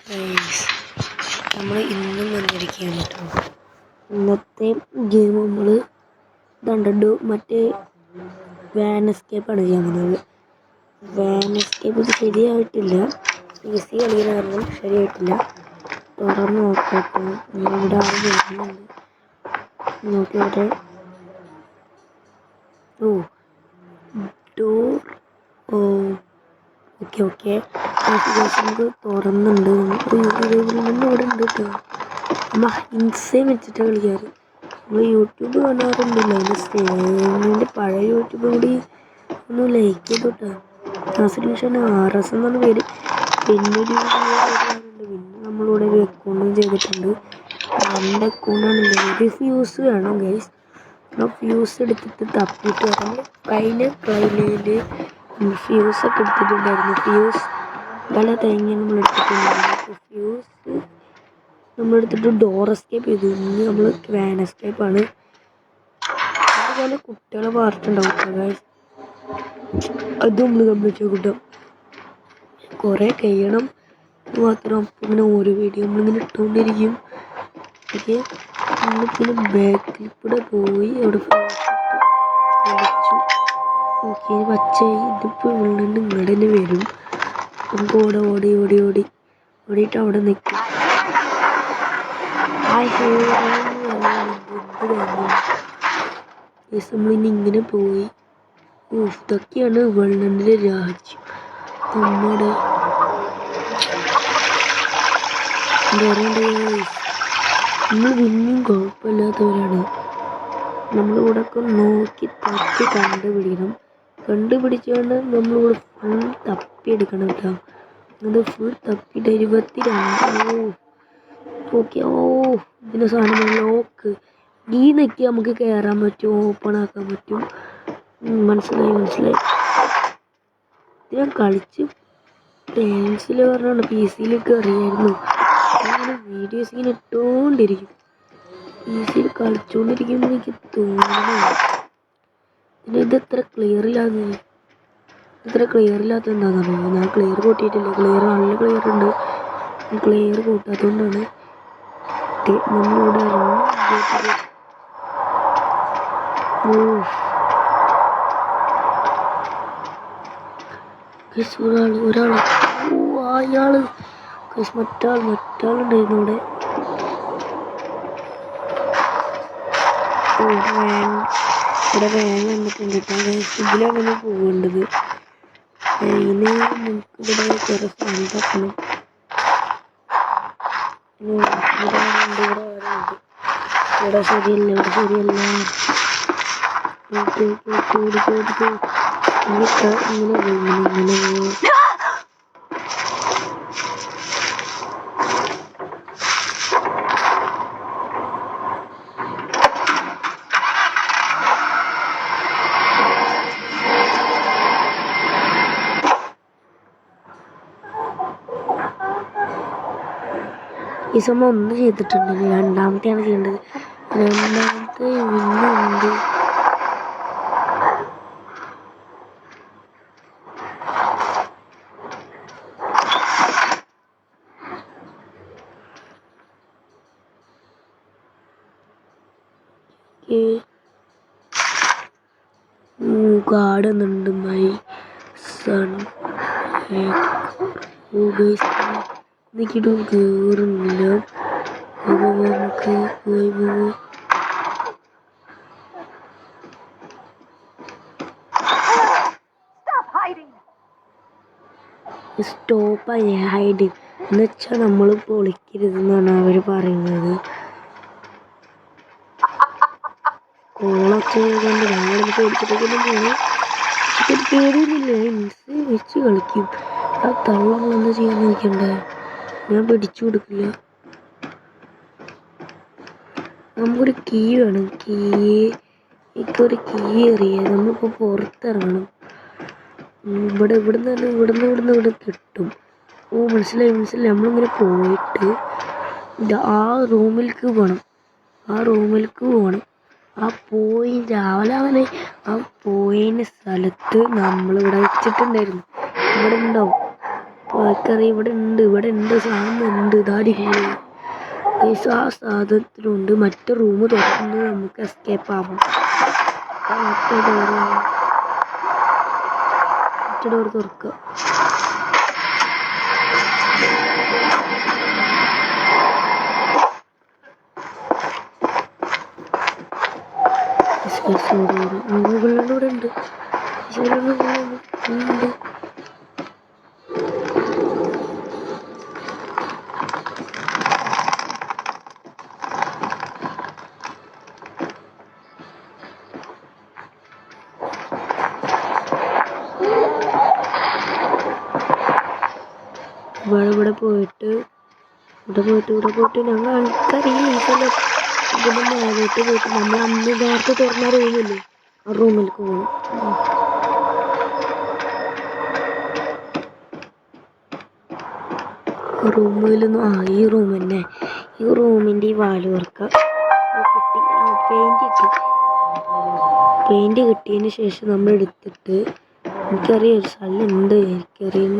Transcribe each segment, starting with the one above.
Guys, നമ്മൾ ഇന്നും വന്നിരിക്കുകയാണ് കേട്ടോ. ഇന്നത്തെ ഗെയിം നമ്മൾ കണ്ടു മറ്റേ വാൻ എസ്കേപ്പാണ് ചെയ്യുന്നത്. വാൻ എസ്കേപ്പ് ഇത് ശരിയായിട്ടില്ല, ഈസി കളിയായിരുന്നു, ശരിയായിട്ടില്ല. തുറന്ന് നോക്കട്ടെ, ഇവിടെ ആരും വരുന്നുണ്ട് നോക്കിയോട്ടെ. ഓ ഡോർ, ഓ ഓക്കെ ഓക്കെ, നമുക്ക് തുറന്നുണ്ട്. ഇവിടെ ഉണ്ട് കേട്ടോ. നമ്മൾ ഇൻസൈൻ വെച്ചിട്ട് കളിക്കാറ്. നമ്മൾ യൂട്യൂബ് കാണാറുണ്ടല്ലോ, അതിൻ്റെ സ്റ്റേമിൻ്റെ പഴയ യൂട്യൂബ് കൂടി ഒന്ന് ലൈക്ക് ചെയ്തു കേട്ടോ. ആസിലേഷൻ RS എന്നാണ് പേര്. പിന്നെ ഒരു പിന്നെ നമ്മളിവിടെ ഒരു അക്കൗണ്ടും ചെയ്തിട്ടുണ്ട്. രണ്ട് അക്കൗണ്ടാണ്. ഒരു ഫ്യൂസ് വേണം ഗൈസ്. ആ ഫ്യൂസ് എടുത്തിട്ട് തപ്പിയിട്ട് വരാം. കഴിഞ്ഞ കളിയിൽ ഫ്യൂസൊക്കെ എടുത്തിട്ടുണ്ടായിരുന്നു. ഫ്യൂസ് പല തേങ്ങ നമ്മൾ എടുത്തിട്ടുണ്ടായിരുന്നു. ഫ്യൂസ് നമ്മളെടുത്തിട്ട് ഡോർ എസ്കേപ്പ് ചെയ്തു. ഇനി നമ്മൾ വാൻ എസ്കേപ്പാണ്. അതുപോലെ കുട്ടികളെ പാർട്ടുണ്ടാവും ഗൈസ്, അത് നമ്മൾ കംപ്ലീറ്റ് കിട്ടും. കുറേ കഴിയണം മാത്രം. ഇങ്ങനെ ഓരോ വീഡിയോ നമ്മളിങ്ങനെ ഇട്ടുകൊണ്ടിരിക്കും. ഓക്കെ, നമ്മളിങ്ങനെ ബാക്കിൽ കൂടെ പോയി അവിടെ കളിച്ചു. ഓക്കെ, പച്ചയായി. ഇതിപ്പോൾ ഉള്ളിൽ ഇങ്ങോട്ട് തന്നെ വരും. നമുക്ക് ഓടി ഓടി ഓടി ഓടി ഓടിയിട്ട് അവിടെ നിൽക്കും. നമ്മളിനി ഇങ്ങനെ പോയി. ഇതൊക്കെയാണ് വേൾഡിൻ്റെ രാജ്യം. നമ്മുടെ നമ്മൾ പിന്നെയും കുഴപ്പമില്ലാത്തവരാണ്. നമ്മളിവിടെ ഒക്കെ നോക്കി തപ്പി കണ്ടുപിടിച്ചുകൊണ്ട് നമ്മളിവിടെ ഫുൾ തപ്പിയെടുക്കണം കേട്ടോ. അത് ഫുൾ തപ്പിയിട്ട് 22. ഓക്കെ, ഓ ഇതിൻ്റെ സാധനം ലോക്ക് ഈ നെക്കി നമുക്ക് കയറാൻ പറ്റും, ഓപ്പൺ ആക്കാൻ പറ്റും. മനസ്സിലായി. ഇത് ഞാൻ കളിച്ച് പെൻസിൽ പറഞ്ഞാണ് PC-യിലൊക്കെ അറിയായിരുന്നു. അങ്ങനെ വീഡിയോസ് ഇങ്ങനെ ഇട്ടുകൊണ്ടിരിക്കും. PC-യിൽ കളിച്ചുകൊണ്ടിരിക്കുമ്പോൾ എനിക്ക് തോന്നുന്നു പിന്നെ ഇത്ര ക്ലിയർ ഇല്ലാത്ത എന്താണെന്നറിയോ? ഞാൻ ക്ലിയർ കൂട്ടിയിട്ടില്ല. നല്ല ക്ലിയർ ഉണ്ട്. ക്ലിയർ കൂട്ടാത്തതുകൊണ്ടാണ് നമ്മളിവിടെ ഒരാൾ അയാള് മറ്റാളുണ്ടായിരുന്നു അവിടെ. ഇവിടെ വാൻ വന്നിട്ടുണ്ട് കേട്ടോ. ഇതിലാണ് പോകേണ്ടത്. അതിന് നമുക്കിവിടെ കുറേ സാധനം തക്കണം. ഇവിടെ ശരിയല്ല. ഇങ്ങനെ ഈ സമയം ഒന്ന് ചെയ്തിട്ടുണ്ട്. രണ്ടാമത്തെയാണ് ചെയ്യേണ്ടത്. രണ്ടാമത്തെ ഇന്നുണ്ട്. കാണുന്നുണ്ട് മൈ സൺ. എനിക്കിട്ടും കയറുന്നില്ല. നമുക്ക് പോയി സ്റ്റോപ്പായി ഹൈഡിങ് എന്നുവെച്ചാൽ നമ്മൾ പൊളിക്കരുതെന്നാണ് അവർ പറയുന്നത്. കോളൊക്കെ കൊണ്ട് ഞങ്ങൾ പേടിച്ചിട്ടൊന്നും പോകണം. പേടിയൊന്നുമില്ല, വെച്ച് കളിക്കും. ആ തള്ളങ്ങൾ എന്താ ചെയ്യാൻ നോക്കണ്ടേ? ഞാൻ പിടിച്ചു കൊടുക്കില്ല. നമുക്കൊരു കീ വേണം. എനിക്കൊരു കീ എറിയാൻ നമ്മളിപ്പോൾ പുറത്തിറങ്ങണം. ഇവിടുന്ന് കിട്ടും. ഓ മനസ്സിലായി. നമ്മളിങ്ങനെ പോയിട്ട് ആ റൂമിലേക്ക് പോകണം. ആ രാവിലെ ആ പോയിൻ്റെ സ്ഥലത്ത് നമ്മളിവിടെ വെച്ചിട്ടുണ്ടായിരുന്നു. ഇവിടെ ഉണ്ടാവും. തോക്കറി ഇവിടെ ഉണ്ട് സാധനം ഉണ്ട് ഇതാടികള്. ആ സാധനത്തിലുണ്ട്. മറ്റേ റൂം തുറന്ന് നമുക്ക് എസ്കേപ്പ് ആവാം. മറ്റേ ഡോർ തുറക്കുക. മുകളിലൂടെ ഉണ്ട്. ഇവിടെ പോയിട്ട് ഞങ്ങൾ ആൾക്കാരില്ല. ഇതിൻ്റെ മേലോട്ട് പോയിട്ട് നമ്മൾ അന്ന് നേരത്തെ തുറന്ന റൂമില്ലേ, ആ റൂമിലേക്ക് പോകും. റൂമിലൊന്നും ഈ റൂം തന്നെ. ഈ റൂമിൻ്റെ ഈ വാല് വർക്ക് കിട്ടി. പെയിൻറ് കിട്ടിയതിന് ശേഷം നമ്മൾ എടുത്തിട്ട് എനിക്കറിയാം ഒരു സ്ഥലം ഉണ്ട്. എനിക്കറിയും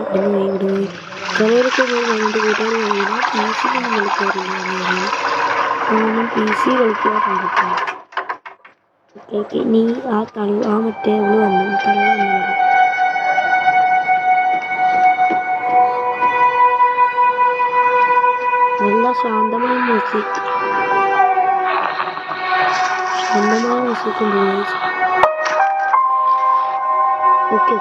ഇവിടെ നിന്ന് പോയി ചിലവരൊക്കെ ഞങ്ങളുടെ കൂട്ടുകാർ കഴിയില്ല. പി സി കളിക്കാറുണ്ട്. ഇനി ആ മറ്റേ അവള് വന്നിട്ടുണ്ട്. നല്ല ശാന്തമായ മ്യൂസിക് ഉണ്ട്. ഓക്കെ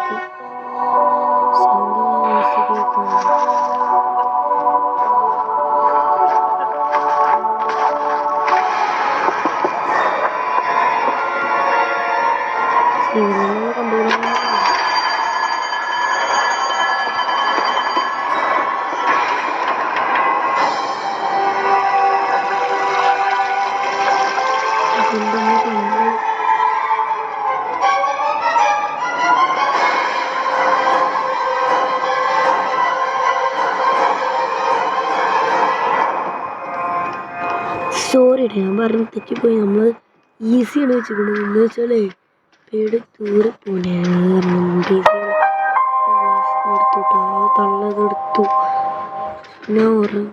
ശാന്തമായ മ്യൂസിക് കേൾക്കാം. സോറിയുടെ ഞാൻ പറഞ്ഞ് തെറ്റിപ്പോയി. നമ്മൾ ഈസിയാണ് വെച്ചിട്ടുണ്ട്. എന്ന് വെച്ചാലേ പേട് ദൂരെ പോലെ തള്ളതെടുത്തു. ഞാൻ പറഞ്ഞു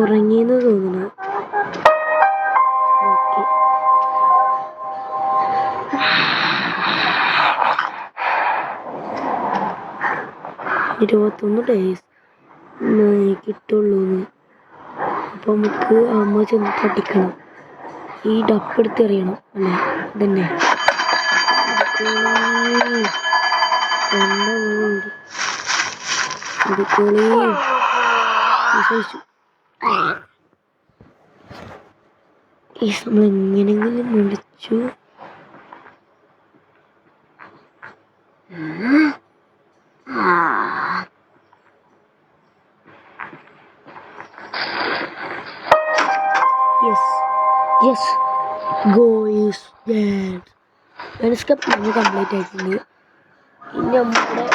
ഉറങ്ങിയെന്ന് തോന്നുന്നു. ഓക്കെ 21 ഡേയ്സ് കിട്ടുള്ളൂന്ന്. അപ്പോൾ നമുക്ക് അമ്മ ചെന്നിട്ട് അടിക്കണം. ഈ ഡപ്പെടുത്ത് എറിയണം അല്ലേ? ഇതന്നെ നമ്മൾ എങ്ങനെങ്കിലും വിളിച്ചു. Yes go is dead. മെൻസ്കപ്പ് നമ്മൾ കംപ്ലീറ്റ് ആയിട്ടുണ്ട്. ഇനി നമ്മുടെ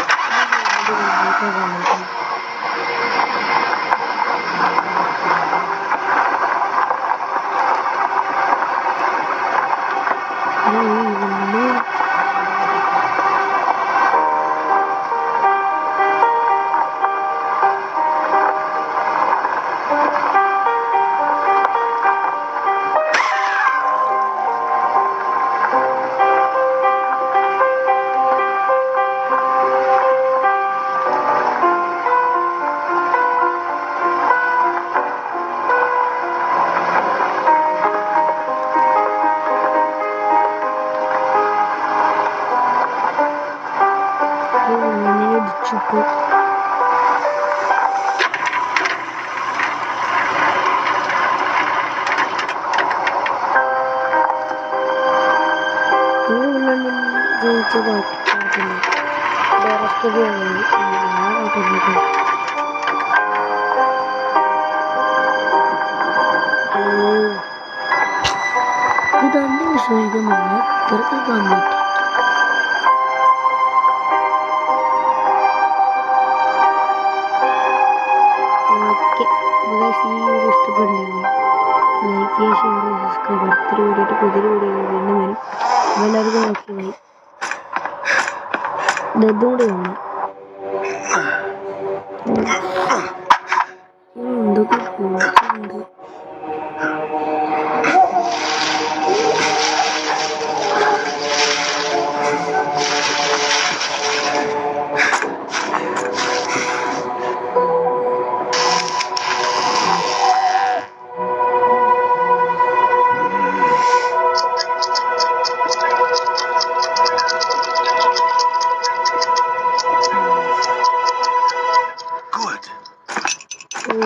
ചുട്ടു. ജയിച്ച ബാക്കിയില്ല ഡയറക്റ്റ് പോയി ഇത് തന്നെ വിശ്വസിക്കുന്നില്ല ഇത്രയ്ക്ക് കമ്മിറ്റി. ഓക്കെ ഈ വീഡിയോ ഇഷ്ടപ്പെടുന്നെങ്കിൽ ലൈക്ക് ചെയ്യുക, ഷെയർ ചെയ്യുക, സബ്സ്ക്രൈബ്. അടുത്തൊരു വീഡിയോ ആയിട്ട് പുതിയൊരു വീഡിയോ വീണ്ടും വരും. എല്ലാവർക്കും ഓക്കെ ബൈ. ഇതും കൂടി വന്നു എന്തൊക്കെ പോയിട്ടുണ്ട്.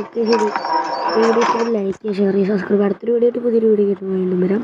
ഓക്കെ ശരി. വീഡിയോ ഇഷ്ടപ്പെട്ട് ലൈക്ക് ചെയ്യുക, ഷെയർ ചെയ്യുക, സബ്സ്ക്രൈബ്. അടുത്തൊരു വീഡിയോ ആയിട്ട് പുതിയൊരു വീഡിയോ വീണ്ടും വരാം.